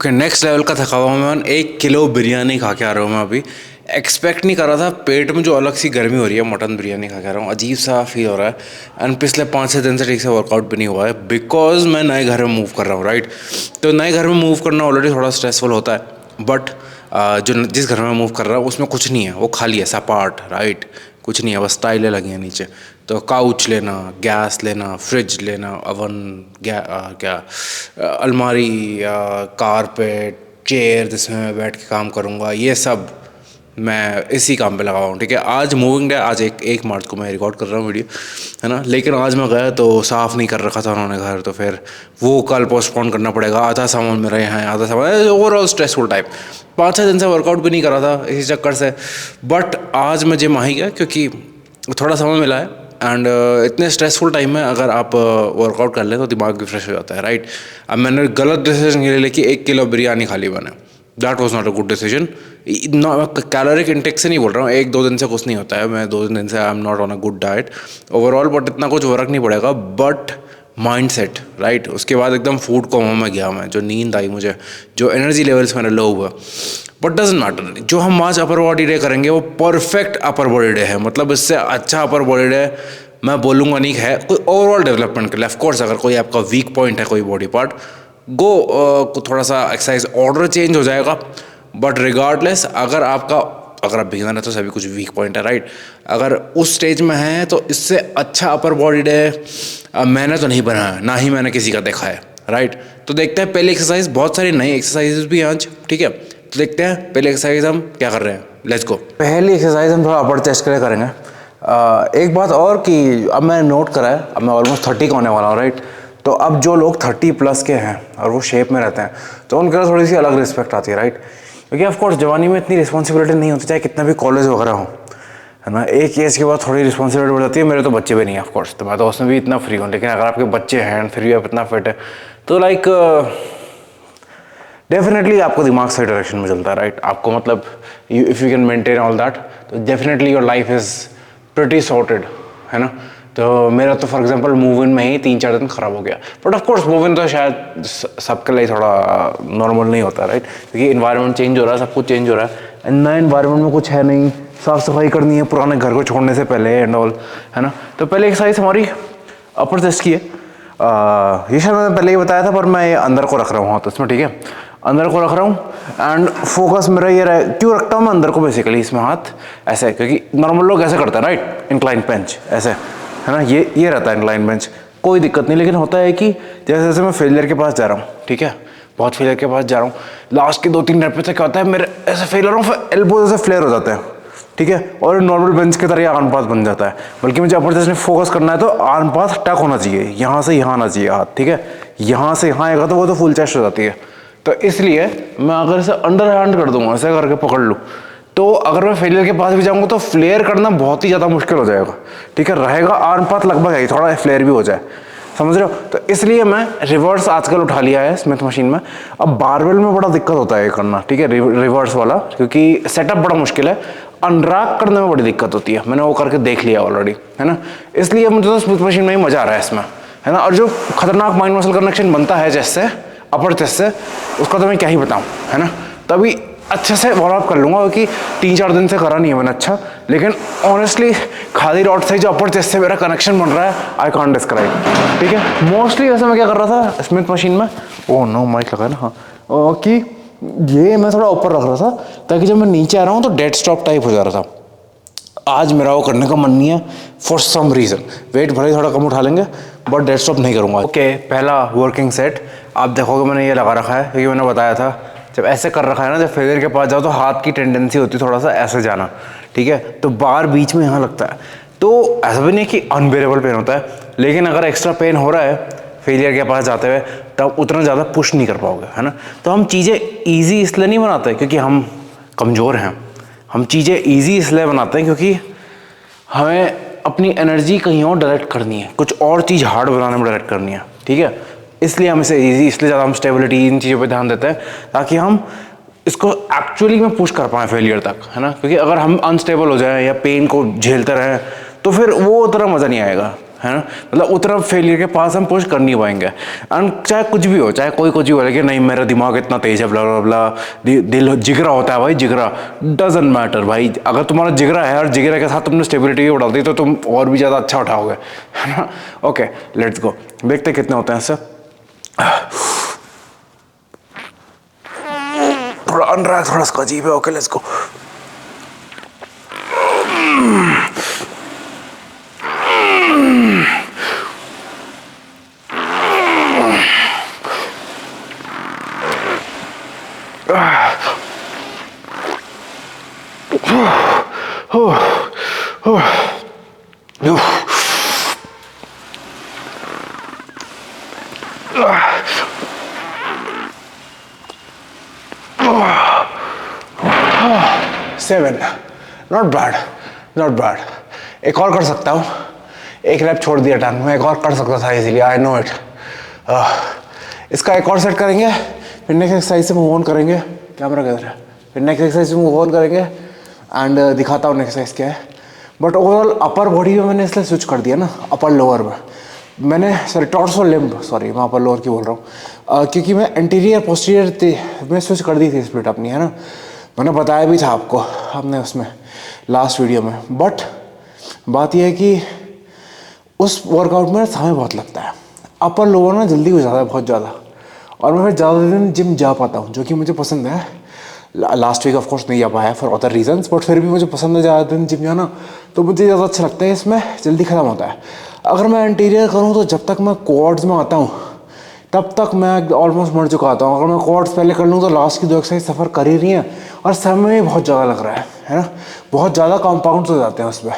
Okay, next level का थका हुआ मैं 1 किलो बिरयानी खा के आ रहा हूँ मैं अभी। एक्सपेक्ट नहीं कर रहा था, पेट में जो अलग सी गर्मी हो रही है मटन बिरयानी खा के आ रहा हूँ, अजीब सा फील हो रहा है। एंड पिछले 5-6 दिन से ठीक से वर्कआउट भी नहीं हुआ है बिकॉज मैं नए घर में मूव कर रहा हूँ, राइट। तो नए घर में मूव करना ऑलरेडी थोड़ा स्ट्रेसफुल होता है, बट जो जिस घर में मूव कर रहा हूँ उसमें कुछ नहीं है, वो खाली है, सपाट, राइट। कुछ नहीं है, बस टाइलें लगी हैं नीचे। तो काउच लेना, गैस लेना, फ्रिज लेना, अवन, अलमारी, कारपेट, चेयर जिसमें मैं बैठ के काम करूँगा, ये सब मैं इसी काम पे लगा हुआ हूँ, ठीक है। आज मूविंग डे, आज 1 मार्च को मैं रिकॉर्ड कर रहा हूँ वीडियो, है ना। लेकिन आज मैं गया तो साफ़ नहीं कर रखा था उन्होंने घर, तो फिर वो कल पोस्टपोन करना पड़ेगा। आधा सामान मेरा यहाँ है, आधा सामान, ओवरऑल स्ट्रेसफुल टाइप। 5-6 दिन से वर्कआउट भी नहीं करा था इसी चक्कर से। बट आज मैं जिम आ ही गया क्योंकि थोड़ा समय मिला है। एंड इतने स्ट्रेसफुल टाइम में अगर आप वर्कआउट कर लें तो दिमाग भी फ्रेश हो जाता है, राइट। अब मैंने गलत डिसीजन ये ले कि 1 किलो बिरयानी खा ली मैंने। That was not a good decision. Caloric intake से नहीं बोल रहा हूँ, 1-2 दिन से कुछ नहीं होता है, मैं 2 दिन से I am not on a good diet overall, but इतना कुछ फर्क नहीं पड़ेगा। But mind set, right. उसके बाद एकदम फूड कोमा में गया मैं, जो नींद आई मुझे, जो एनर्जी लेवल्स मेरे लो हुआ। बट डजेंट मैटर, जो हम आज अपर बॉडी डे करेंगे वो परफेक्ट अपर बॉडी डे है, मतलब इससे अच्छा अपर बॉडी डे मैं बोलूँगा नहीं है कोई ओवरऑल डेवलपमेंट के लिए। ऑफकोर्स अगर कोई आपका वीक पॉइंट है कोई बॉडी पार्ट, गो थोड़ा सा एक्सरसाइज ऑर्डर चेंज हो जाएगा। बट रिगार्डलेस, अगर आप बिगिनर है तो सभी कुछ वीक पॉइंट है, राइट। अगर उस स्टेज में है तो इससे अच्छा अपर बॉडी डे मैंने तो नहीं बनाया, ना ही मैंने किसी का देखा है, राइट। तो देखते हैं पहली एक्सरसाइज, बहुत सारी नई एक्सरसाइजेज भी हैं आज, ठीक है। तो देखते हैं पहली एक्सरसाइज हम क्या कर रहे हैं, लेट्स गो। पहली एक्सरसाइज हम थोड़ा अपर चेस्ट के लिए करेंगे। एक बात और कि अब मैंने नोट करा है, अब मैं ऑलमोस्ट 30 का होने वाला हूँ, राइट। तो अब जो लोग 30+ के हैं और वो शेप में रहते हैं तो उनके लिए थोड़ी सी अलग रिस्पेक्ट आती है, राइट। क्योंकि ऑफकोर्स जवानी में इतनी रिस्पॉन्सिबिलिटी नहीं होती, चाहे कितना भी कॉलेज वगैरह हो, है ना। एक एज के बाद थोड़ी रिस्पॉन्सिबिलिटी बढ़ जाती है। मेरे तो बच्चे भी नहीं है ऑफकोर्स, तो मैं तो उसमें भी इतना फ्री हूँ। लेकिन अगर आपके बच्चे हैं फिर भी आप इतना फिट है तो लाइक डेफिनेटली आपको दिमाग सही डायरेक्शन में चलता है, राइट। आपको मतलब if you can maintain all that तो definitely your life is pretty sorted, है ना। तो मेरा तो फॉर एग्जांपल मूव इन में ही 3-4 दिन ख़राब हो गया। But of course move in तो शायद सबके लिए थोड़ा नॉर्मल नहीं होता, राइट। क्योंकि इन्वायरमेंट चेंज हो रहा है, सब कुछ चेंज हो रहा है, नए इन्वायरमेंट में कुछ है नहीं, साफ़ सफाई करनी है पुराने घर को छोड़ने से पहले एंड ऑल, है ना। तो पहले एक्सरसाइज हमारी अपर चेस्ट की है। ये शायद मैंने पहले ही बताया था, पर मैं ये अंदर को रख रहा हूँ, तो इसमें ठीक है, अंदर को रख रहा हूँ। एंड फोकस मेरा ये रहा, क्यों रखता हूँ मैं अंदर को बेसिकली इसमें हाथ ऐसे, क्योंकि नॉर्मल लोग ऐसे करते हैं, राइट, इंक्लाइन बेंच ऐसे, है ना। ये रहता है इंक्लाइन बेंच, कोई दिक्कत नहीं। लेकिन होता है कि जैसे जैसे मैं फेलियर के पास जा रहा हूँ, ठीक है, बहुत फेलियर के पास जा रहा हूँ, लास्ट के 2-3 रेप पे क्या होता है, मेरे ऐसे फेलियर हो, एल्बो ऐसे फ्लेयर हो जाते हैं, ठीक है। और नॉर्मल बेंच की तरह आर्म पाथ बन जाता है। बल्कि मुझे अपर चेस्ट में फोकस करना है तो आर्म पाथ टक होना चाहिए, यहाँ से यहाँ आना चाहिए हाथ, ठीक है। यहाँ से यहाँ आएगा तो वो तो फुल चेस्ट हो जाती है। तो इसलिए मैं अगर इसे अंडर हैंड कर दूंगा, ऐसे करके पकड़ लूँ, तो अगर मैं फेलियर के पास भी जाऊंगा तो फ्लेयर करना बहुत ही ज़्यादा मुश्किल हो जाएगा, ठीक है। रहेगा आर्म पाथ लगभग है, थोड़ा फ्लेयर भी हो जाए, समझ रहे हो। तो इसलिए मैं रिवर्स आजकल उठा लिया है स्मिथ मशीन में। अब बारबेल में बड़ा दिक्कत होता है ये करना, ठीक है, रिवर्स वाला, क्योंकि सेटअप बड़ा मुश्किल है, अनरैक करने में बड़ी दिक्कत होती है। मैंने वो करके देख लिया ऑलरेडी, है ना। इसलिए मुझे तो स्मिथ मशीन में ही मज़ा आ रहा है इसमें, है ना। और जो खतरनाक माइंड मसल कनेक्शन बनता है चेस्ट से, अपर चेस्ट से, उसका तो मैं क्या ही बताऊँ, है ना। तभी अच्छे से वार्म अप कर लूँगा, क्योंकि 3-4 दिन से करा नहीं है मैंने अच्छा। लेकिन ऑनेस्टली खाली रॉड से जो अपर चेस्ट से मेरा कनेक्शन बन रहा है, आई कॉन्ट डिस्क्राइब, ठीक है। मोस्टली वैसे मैं क्या कर रहा था स्मिथ मशीन में, ओह नो माइक लगा है ना, हाँ, कि ये मैं थोड़ा ऊपर रख रहा था ताकि जब मैं नीचे आ रहा हूँ तो डेड स्टॉप टाइप हो जा रहा था। आज मेरा वो करने का मन नहीं है फॉर सम रीज़न। वेट भले ही थोड़ा कम उठा लेंगे बट डेड स्टॉप नहीं करूँगा। ओके, पहला वर्किंग सेट आप देखोगे मैंने ये लगा रखा है, क्योंकि मैंने बताया था जब ऐसे कर रखा है ना, जब फेलियर के पास जाओ तो हाथ की टेंडेंसी होती है थोड़ा सा ऐसे जाना, ठीक है। तो बार बीच में यहाँ लगता है, तो ऐसा भी नहीं कि अनबेरेबल पेन होता है, लेकिन अगर एक्स्ट्रा पेन हो रहा है फेलियर के पास जाते हुए तब उतना ज़्यादा पुश नहीं कर पाओगे, है ना। तो हम चीज़ें ईजी इसलिए नहीं बनाते क्योंकि हम कमज़ोर हैं, हम चीज़ें ईजी इसलिए बनाते हैं क्योंकि हमें अपनी एनर्जी कहीं और डायरेक्ट करनी है, कुछ और चीज़ हार्ड बनाने में डायरेक्ट करनी है, ठीक है। इसलिए हम इसे ईजी, इसलिए ज़्यादा हम स्टेबिलिटी इन चीज़ों पे ध्यान देते हैं ताकि हम इसको एक्चुअली में पुश कर पाएँ फेलियर तक, है ना। क्योंकि अगर हम अनस्टेबल हो जाएं या पेन को झेलते रहें तो फिर वो उतना मज़ा नहीं आएगा, है ना, मतलब उतना फेलियर के पास हम पुश कर नहीं पाएंगे। एंड चाहे कुछ भी हो, चाहे कोई कुछ भी हो, लेकिन नहीं मेरा दिमाग इतना तेज है, ब्ला ब्ला ब्ला, दिल जिगरा होता है भाई, जिगरा डजंट मैटर भाई। अगर तुम्हारा जिगरा है और जिगरा के साथ तुमने स्टेबिलिटी भी बढ़ा दी तो तुम और भी ज़्यादा अच्छा उठाओगे, है ना। ओके लेट्स गो, देखते कितने होते हैं इससे। थोड़ा अन रहा है, थोड़ा सा अजीब है। Okay let's go. Seven, not bad, not bad. एक और कर सकता हूँ, एक रैप छोड़ दिया टर्न में, एक और कर सकता था इजीली, आई नो इट। इसका एक और सेट करेंगे, फिर नेक्स्ट एक्सरसाइज से मूव ऑन करेंगे। कैमरा किधर है? फिर नेक्स्ट एक्सरसाइज से मूव ऑन करेंगे एंड दिखाता हूँ नेक्स्ट एक्सरसाइज क्या है। बट ओवरऑल अपर बॉडी में मैंने इसलिए स्विच कर दिया ना, अपर लोअर में मैंने, सॉरी टॉर्सो लिम्ब, सॉरी मैं अपर लोअर की बोल रहा हूँ, क्योंकि मैं एंटीरियर पोस्टीरियर में स्विच कर दी थी स्प्लिट अपनी, है ना। मैंने बताया भी था आपको, हमने उसमें लास्ट वीडियो में। बट बात यह है कि उस वर्कआउट में समय बहुत लगता है, अपर लोअर ना जल्दी हो जाता है बहुत ज़्यादा, और मैं फिर ज़्यादा दिन जिम जा पाता हूँ, जो कि मुझे पसंद है। लास्ट वीक ऑफ कोर्स नहीं जा पाया फॉर अदर रीजंस, बट फिर भी मुझे पसंद है ज़्यादा दिन जिम जाना, तो मुझे ज़्यादा अच्छा लगता है, इसमें जल्दी ख़त्म होता है। अगर मैं एंटीरियर करूँ तो जब तक मैं क्वाड्स में आता हूँ तब तक मैं ऑलमोस्ट मर चुका आता हूँ। अगर मैं क्वाड्स पहले कर लूँ तो लास्ट की 2 एक्सरसाइज सफ़र कर ही रही है, और समय भी बहुत ज़्यादा लग रहा है ना, बहुत ज़्यादा कंपाउंड्स हो जाते हैं उसमें।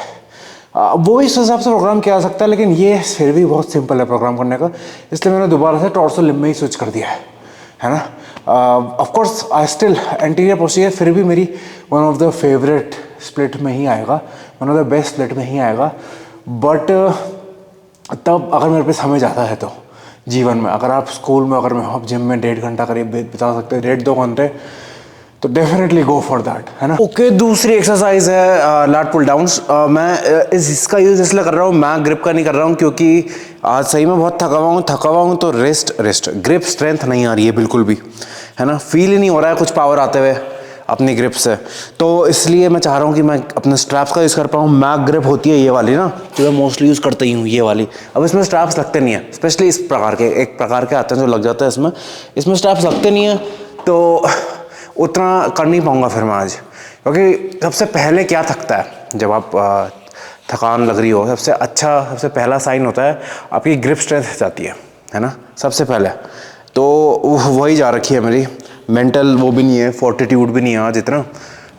वो इस हिसाब से प्रोग्राम किया जा सकता है, लेकिन ये फिर भी बहुत सिंपल है प्रोग्राम करने का, इसलिए मैंने दोबारा से टॉर्सो लिम्ब में ही स्विच कर दिया है ना। Of course I still anterior posterior फिर भी मेरी one of the favourite split में ही आएगा, one of the best split में ही आएगा। बट तब अगर मेरे पे समय ज़्यादा है तो जीवन में, अगर आप स्कूल में, अगर मैं आप जिम में 1.5 घंटा करीब बिता सकते हैं, 1.5-2 घंटे, तो डेफिनेटली गो फॉर दैट, है ना। ओके दूसरी एक्सरसाइज है लैट पुल डाउन्स। मैं इसका यूज़ इसलिए कर रहा हूँ, मैं ग्रिप का नहीं कर रहा हूँ, क्योंकि आज सही में बहुत थका हुआ हूँ, तो रेस्ट ग्रिप स्ट्रेंथ नहीं आ रही है बिल्कुल भी, है ना। फील ही नहीं हो रहा है कुछ पावर आते हुए अपनी ग्रिप से, तो इसलिए मैं चाह रहा हूँ कि मैं अपने स्ट्रैप्स का यूज़ कर पाऊँ। मैक ग्रिप होती है ये वाली ना, जो मैं मोस्टली यूज़ करता ही हूँ, ये वाली। अब इसमें स्ट्रैप्स लगते नहीं है, स्पेशली इस प्रकार के, एक प्रकार के आते हैं जो लग जाता है इसमें स्ट्रैप्स लगते नहीं है, तो उतना कर नहीं पाऊँगा फिर मैं आज। क्योंकि सबसे पहले क्या थकता है जब आप थकान लग रही हो, सबसे पहला साइन होता है आपकी ग्रिप स्ट्रेंथ जाती है ना, सबसे पहले। तो वही जा रखी है मेरी, मेंटल वो भी नहीं है, फोर्टिट्यूड भी नहीं है आज इतना,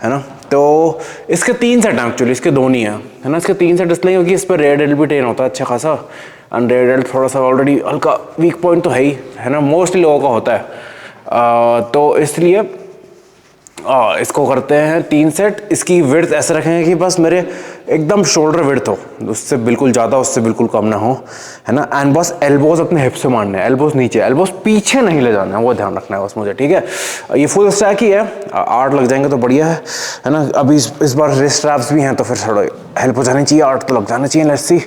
है ना। तो इसके 3 सेट हैं एक्चुअली, इसके 2 नहीं है ना। इसके 3 सेट इसलिए क्योंकि इस पर रेयर डेल्ट भी ट्रेन होता है अच्छा खासा, एंड रेयर डेल्ट थोड़ा सा ऑलरेडी हल्का वीक पॉइंट तो है ही, है ना, मोस्टली लोगों का होता है। तो इसलिए इसको करते हैं 3 सेट। इसकी विड्थ ऐसे रखेंगे कि बस मेरे एकदम शोल्डर विड्थ हो, उससे बिल्कुल ज़्यादा, उससे बिल्कुल कम ना हो, है ना। एंड बस एल्बोज अपने हिप से मारने हैं, एल्बोज नीचे, एल्बोज पीछे नहीं ले जाना है, वो ध्यान रखना है बस मुझे, ठीक है। ये फुल स्टैक ही है, 8 लग जाएंगे तो बढ़िया है ना। अभी इस बार रिस्ट स्ट्रैप्स भी हैं, तो फिर थोड़ा हेल्प हो जानी चाहिए, 8 तो लग जाना चाहिए। Let's see.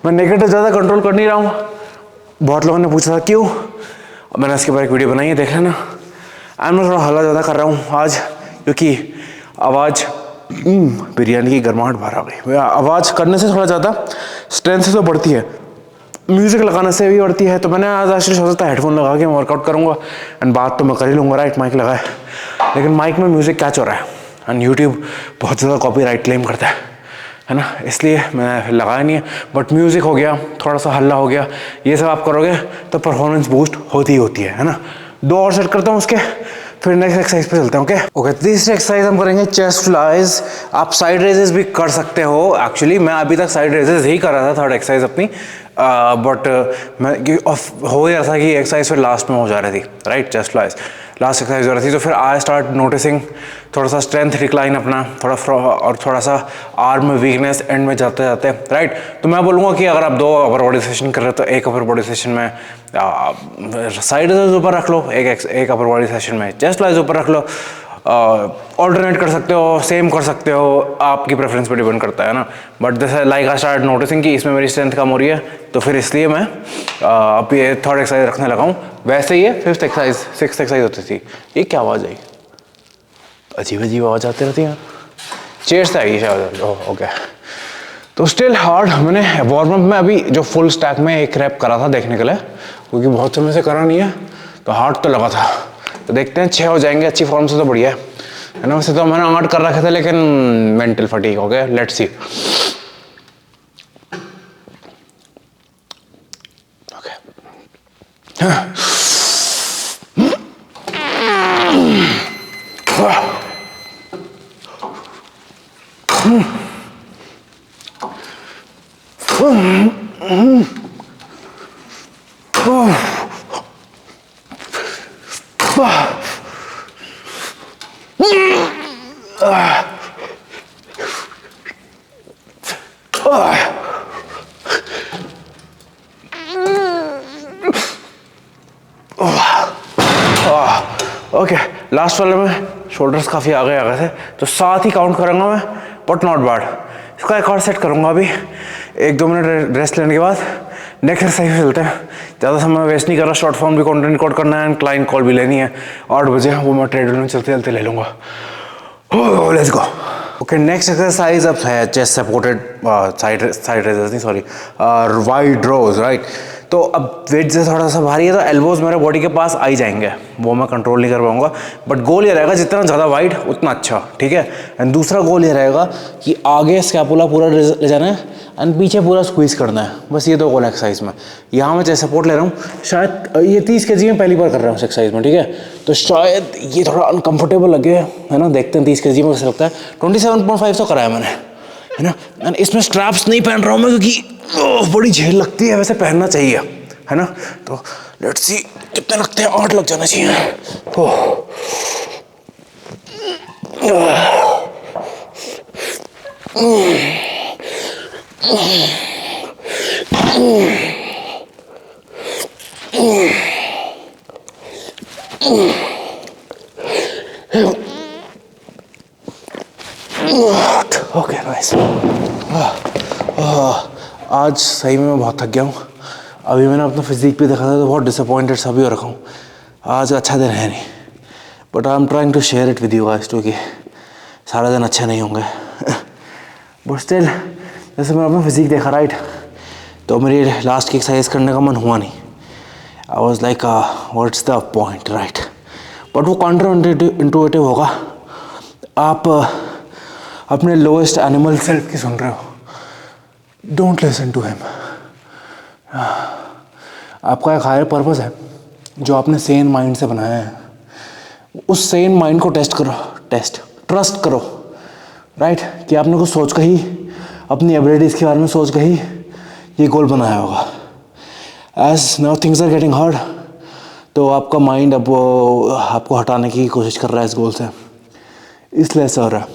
मैं नेगेटिव ज़्यादा कंट्रोल कर नहीं रहा हूँ। बहुत लोगों ने पूछा था क्यों, मैंने इसके बारे में वीडियो बनाई है, देख लेना। मैं थोड़ा हल्ला ज़्यादा कर रहा हूँ आज, क्योंकि आवाज़ बिरयानी की गर्माहट बाहर आ गई। आवाज़ करने से थोड़ा ज़्यादा स्ट्रेंथ से तो बढ़ती है, म्यूज़िक लगाने से भी बढ़ती है। तो मैंने आज एक्चुअली सोचा था हेडफोन लगा के मैं वर्कआउट करूँगा, एंड बात तो मैं कर ही लूँगा, राइट, माइक लगाए, लेकिन माइक में म्यूज़िक कैच हो रहा है, एंड यूट्यूब बहुत ज़्यादा कॉपीराइट क्लेम करता है ना, इसलिए मैं लगाया नहीं है। बट म्यूज़िक हो गया, थोड़ा सा हल्ला हो गया, ये सब आप करोगे तो परफॉर्मेंस बूस्ट होती ही होती है ना। 2 और सेट करता हूँ उसके, फिर नेक्स्ट एक्सरसाइज पे चलते हैं। ओके तीसरी एक्सरसाइज हम करेंगे चेस्ट फ्लाइज। आप साइड रेजेस भी कर सकते हो, एक्चुअली मैं अभी तक साइड रेजेस ही कर रहा था, थर्ड एक्सरसाइज अपनी। बट मैं हो गया था कि एक्सरसाइज फिर लास्ट में हो जा रही थी, right, chest flies last exercise हो रही थी, तो फिर आई स्टार्ट नोटिसिंग थोड़ा सा स्ट्रेंथ डिक्लाइन अपना, और थोड़ा सा आर्म वीकनेस एंड में जाते जाते, राइट। तो मैं बोलूँगा कि अगर आप 2 अपर बॉडी सेशन कर रहे हो तो एक अपर बॉडी सेशन में साइड ऊपर रख लो, एक अपर बॉडी सेशन में चेस्ट फ्लाइज ऊपर रख लो, ऑल्टरनेट कर सकते हो, सेम कर सकते हो, आपकी प्रेफरेंस पे डिपेंड करता है ना। बट जैसे लाइक आई स्टार्ट नोटिसिंग कि इसमें मेरी स्ट्रेंथ कम हो रही है, तो फिर इसलिए मैं अब ये थर्ड एक्सरसाइज रखने लगा हूँ। वैसे ये सिक्स्थ एक्सरसाइज होती थी। ये क्या आवाज़ आई? अजीब अजीब आवाज़ आती रहती है, चेयर से आई शायद। ओके, तो स्टिल हार्ड। मैंने वार्म अप में अभी जो फुल स्टैक में एक रैप करा था देखने के लिए, क्योंकि बहुत समय से करा नहीं है, तो हार्ड तो लगा था। तो देखते हैं 6 हो जाएंगे, अच्छी फॉर्म से तो बढ़िया है ना। वैसे तो मैंने 8 कर रखे थे, लेकिन मेंटल फटीग हो गया। Let's see. ओके, लास्ट वाले में शोल्डर्स काफ़ी आगे आ गए थे, तो 7 ही काउंट करूँगा मैं, बट नॉट बैड। इसका एक और सेट करूँगा अभी 1-2 मिनट रेस्ट लेने के बाद। नेक्स्ट एक्सरसाइज में चलते हैं। ज़्यादा समय वेस्ट नहीं कर रहा, शॉर्ट फॉर्म भी कंटेंट रिकॉर्ड करना है, क्लाइंट कॉल भी लेनी है। 8 बजे वो मैं ट्रेडमिल में चलते चलते ले लूँगा। Let's go. Okay, next exercise अब है चेस्ट सपोर्टेड साइड रेजर्स नहीं, सॉरी, वाइड रोज, राइट। तो अब वेट से थोड़ा सा भारी है, तो एल्बोज मेरे बॉडी के पास आ ही जाएंगे, वो मैं कंट्रोल नहीं कर पाऊंगा। बट गोल ये रहेगा जितना ज़्यादा वाइड उतना अच्छा, ठीक है। एंड दूसरा गोल ये रहेगा कि आगे स्कैपुला पूरा ले जाना है एंड पीछे पूरा स्क्वीज करना है। बस ये 2 गोल एक्सरसाइज में। यहाँ मैं चेस्ट सपोर्ट ले रहा हूँ, शायद ये 30 kg में पहली बार कर रहा हूँ एक्सरसाइज में, ठीक है। तो शायद ये थोड़ा अनकम्फर्टेबल लगे, है ना। देखते हैं 30 kg में कैसे लगता है। 27.5 तो कराया मैंने, है ना। एंड इसमें स्ट्रैप्स नहीं पहन रहा हूँ मैं, क्योंकि बड़ी झेल लगती है, वैसे पहनना चाहिए, है ना। तो लेट्स सी कितने लगते हैं। 8 लग जाना चाहिए। Okay, nice. आज सही में मैं बहुत थक गया हूँ। अभी मैंने अपना फिजिक भी देखा था, तो बहुत डिसअपॉइंटेड सा भी हो रखा हूँ। आज अच्छा दिन है नहीं, but I am trying to share it with you guys, क्योंकि सारा दिन अच्छे नहीं होंगे। बट स्टिल, जैसे मैंने अपना फिजिक देखा, राइट, तो मेरी लास्ट की एक्सरसाइज करने का मन हुआ नहीं। I was like what's the point, right. But वो काउंटर इंटुइटिव होगा। आप अपने लोएस्ट एनिमल सेल्फ की सुन रहे हो। Don't listen to him. आपका एक हायर पर्पस है जो आपने सेन माइंड से बनाया है। उस सेन माइंड को ट्रस्ट करो, राइट, कि आपने कुछ सोच कर ही, अपनी एबिलिटीज़ के बारे में सोच कर ही ये गोल बनाया होगा। As now things are getting hard, तो आपका माइंड अब वो आपको हटाने की कोशिश कर रहा है इस गोल से, इसलिए ऐसा हो रहा है।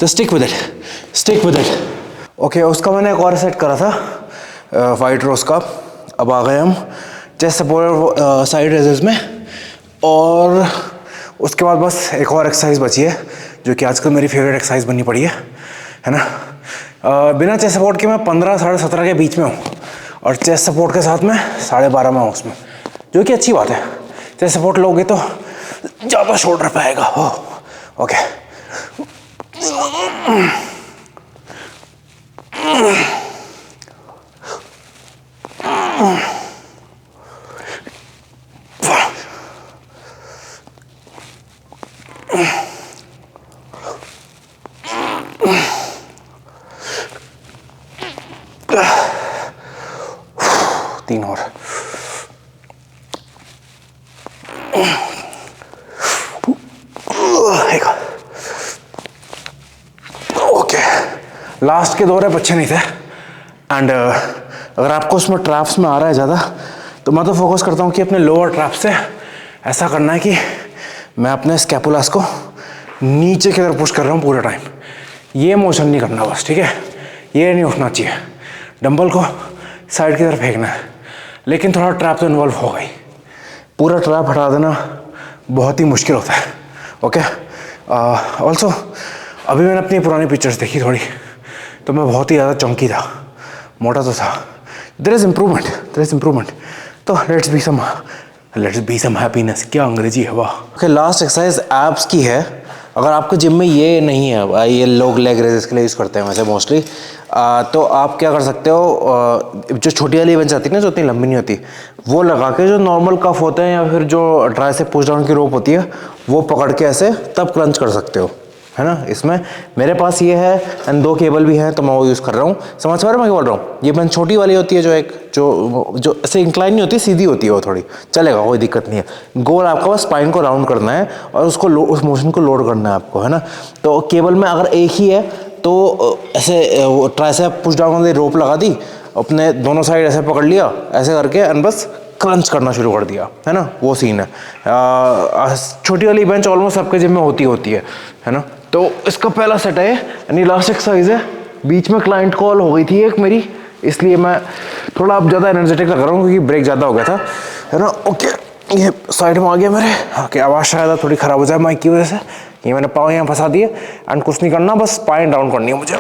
तो स्टिक विद इट। ओके, उसका मैंने एक और सेट करा था वाइड रोज का। अब आ गए हम चेस्ट सपोर्ट साइड रेजर्स में, और उसके बाद बस एक और एक्सरसाइज बची है, जो कि आजकल मेरी फेवरेट एक्सरसाइज बननी पड़ी है ना। बिना चेस्ट सपोर्ट के मैं 15 साढ़े 17 के बीच में हूँ, और चेस्ट सपोर्ट के साथ में 12.5 में हूँ उसमें, जो कि अच्छी बात है। चेस्ट सपोर्ट लोगे तो ज़्यादा शोल्डर पे आएगा। ओके, तीन और। ओके, लास्ट के 2 रैप अच्छे नहीं थे, एंड अगर आपको उसमें ट्रैप्स में आ रहा है ज़्यादा, तो मैं तो फोकस करता हूँ कि अपने लोअर ट्रैप से ऐसा करना है कि मैं अपने स्कैपुलास को नीचे की तरफ पुश कर रहा हूँ पूरा टाइम। ये मोशन नहीं करना बस, ठीक है, ये नहीं उठना चाहिए। डंबल को साइड की तरफ फेंकना है, लेकिन थोड़ा ट्रैप तो इन्वॉल्व हो गई। पूरा ट्रैप हटा देना बहुत ही मुश्किल होता है। ओके, ऑल्सो अभी मैंने अपनी पुरानी पिक्चर्स देखी थोड़ी, तो मैं बहुत ही ज़्यादा चंकी था, मोटा तो था। There is improvement. तो लेट्स बी सम हैप्पीनेस। क्या अंग्रेजी है वाह। ओके, लास्ट एक्सरसाइज एब्स की है। अगर आपको जिम में ये नहीं है, ये लोग लेग रेजेस के लिए यूज़ करते हैं वैसे मोस्टली, तो आप क्या कर सकते हो, जो छोटी वाली बेंच आती है ना, जो इतनी लंबी नहीं होती, वो लगा के जो नॉर्मल कफ होते हैं या फिर जो ट्राइसेप पुश डाउन की रोप होती है, वो पकड़ के ऐसे तब क्रंच कर सकते हो, है ना। इसमें मेरे पास ये है एंड 2 केबल भी हैं, तो मैं वो यूज़ कर रहा हूँ। समझ पा रहे मैं क्या बोल रहा हूँ। ये बेंच छोटी वाली होती है, जो एक जो ऐसे इंक्लाइन नहीं होती, सीधी होती है, वो थोड़ी चलेगा, कोई दिक्कत नहीं है। गोल आपका बस स्पाइन को राउंड करना है और उसको उस मोशन को लोड करना है आपको, है ना। तो केबल में अगर एक ही है तो ऐसे ट्राइसेप पुश डाउन वाली रोप लगा दी, अपने दोनों साइड ऐसे पकड़ लिया, ऐसे करके एंड बस क्रंच करना शुरू कर दिया, है ना। वो सीन है। छोटी वाली बेंच ऑलमोस्ट सबके जिम में होती है ना। तो इसका पहला सेट है यानी लास्ट एक्सरसाइज है। बीच में क्लाइंट कॉल हो गई थी एक मेरी, इसलिए मैं थोड़ा अब ज़्यादा एनर्जेटिक लग रहा हूँ क्योंकि ब्रेक ज़्यादा हो गया था, है ना। ओके, ये साइड में आ गया मेरे। ओके, आवाज़ शायद थोड़ी ख़राब हो जाए माइक की वजह से। ये मैंने पाँव यहाँ फंसा दिए एंड कुछ नहीं करना, बस स्पाइन डाउन करनी है मुझे।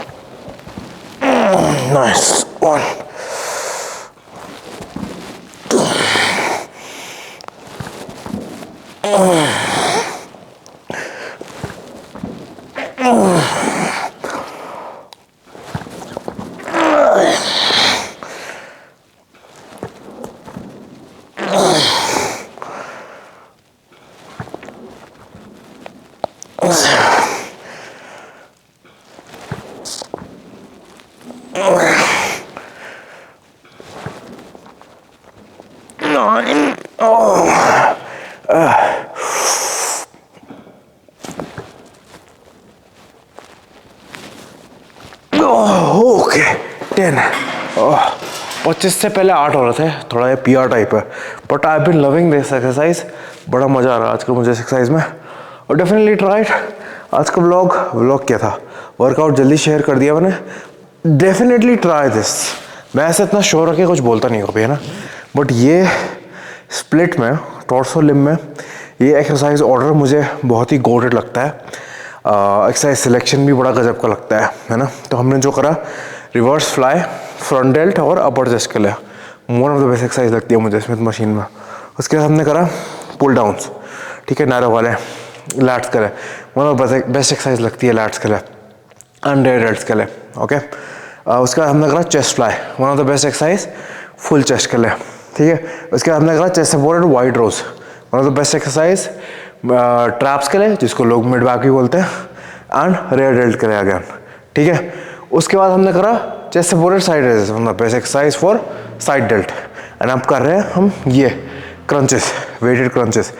Nice, 1 2 okay 10। 25 से पहले 8 हो रहे थे, थोड़ा ये PR टाइप है, but I been loving this exercise. बड़ा मज़ा आ रहा है आजकल मुझे इस एक्सरसाइज में, और डेफिनेटली ट्राइड। आज का व्लॉग क्या था, वर्कआउट जल्दी शेयर कर दिया मैंने। Definitely try this. मैं ऐसे इतना श्योर रखे कुछ बोलता नहीं कभी, है ना, बट ये स्प्लिट में, टॉर्सो लिम्ब में ये एक्सरसाइज ऑर्डर मुझे बहुत ही गोटेड लगता है। एक्सरसाइज सिलेक्शन भी बड़ा गजब का लगता है ना। तो हमने जो करा, रिवर्स फ्लाई, फ्रंट डेल्ट और अपर चेस्ट के लिए one of the best exercise लगती है मुझे स्मिथ मशीन में। उसके बाद हमने करा पुल डाउन्स, ठीक है, नैरो वाले लैट्स के लिए, one of the best exercise लगती है लैट्स के लिए, अंडर डेल्ट्स के लिए। ओके, उसके बाद हमने करा chest fly, one of the best exercise full chest के लिए, ठीक है। उसके बाद हमने करा chest supported wide rows, one of the best exercise traps के लिए, जिसको लोग मिड बैक भी बोलते हैं, एंड रेयर डेल्ट के लिए अगेन, ठीक है। उसके बाद हमने करा chest supported side raises, one of the best exercise for side dealt, and अब कर रहे हैं हम ये क्रंचेस, वेटेड क्रंचेस।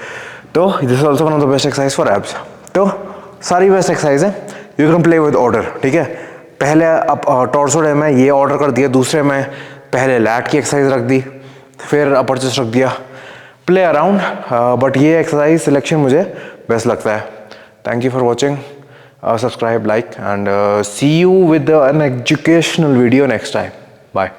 तो this is also one of the best exercise for abs. तो सारी बेस्ट एक्सरसाइज है, you can play with order, ठीक है। पहले अब टॉर्सो डे में ये ऑर्डर कर दिया, दूसरे में पहले लैट की एक्सरसाइज रख दी, फिर अपर चेस्ट रख दिया, प्ले अराउंड। बट ये एक्सरसाइज सिलेक्शन मुझे बेस्ट लगता है। Thank you for watching, subscribe, like, and see you with an educational video next time. Bye.